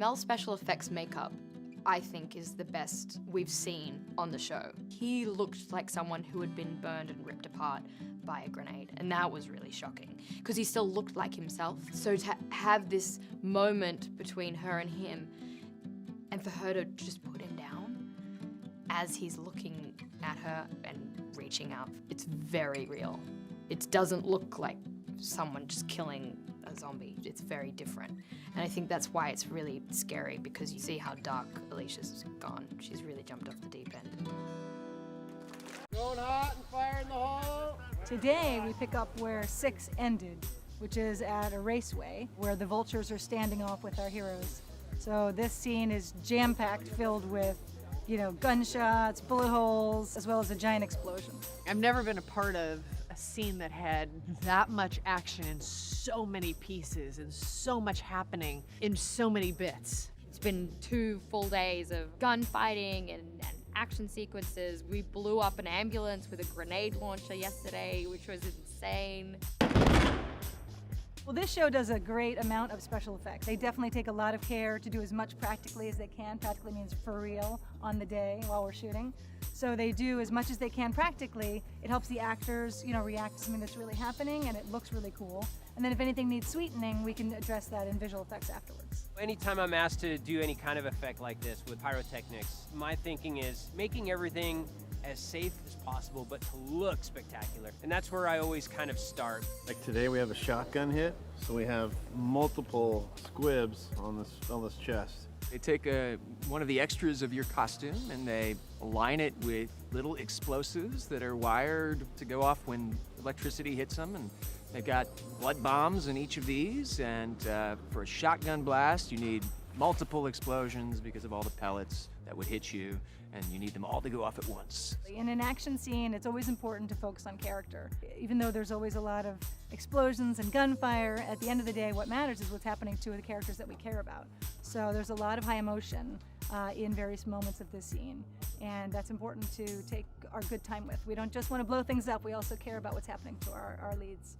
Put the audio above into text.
Mel's special effects makeup, I think, is the best we've seen on the show. He looked like someone who had been burned and ripped apart by a grenade, and that was really shocking, because he still looked like himself. So to have this moment between her and him, and for her to just put him down as he's looking at her and reaching out, it's very real. It doesn't look like someone just killing a zombie. It's very different. And I think that's why it's really scary, because you see how dark Alicia's gone. She's really jumped off the deep end. Going hot and fire in the hole. Today we pick up where 6 ended, which is at a raceway where the vultures are standing off with our heroes. So this scene is jam-packed, filled with, gunshots, bullet holes, as well as a giant explosion. I've never been a part of a scene that had that much action in so many pieces and so much happening in so many bits. It's been 2 full days of gunfighting and action sequences. We blew up an ambulance with a grenade launcher yesterday, which was insane. Well, this show does a great amount of special effects. They definitely take a lot of care to do as much practically as they can. Practically means for real on the day while we're shooting. So they do as much as they can practically. It helps the actors, react to something that's really happening, and it looks really cool. And then if anything needs sweetening, we can address that in visual effects afterwards. Anytime I'm asked to do any kind of effect like this with pyrotechnics, my thinking is making everything as safe as possible, but to look spectacular. And that's where I always kind of start. Like today we have a shotgun hit, so we have multiple squibs on this chest. They take one of the extras of your costume and they line it with little explosives that are wired to go off when electricity hits them. And they've got blood bombs in each of these. And for a shotgun blast, you need multiple explosions because of all the pellets that would hit you. And you need them all to go off at once. In an action scene, it's always important to focus on character. Even though there's always a lot of explosions and gunfire, at the end of the day, what matters is what's happening to the characters that we care about. So there's a lot of high emotion in various moments of this scene, and that's important to take our good time with. We don't just want to blow things up, we also care about what's happening to our leads.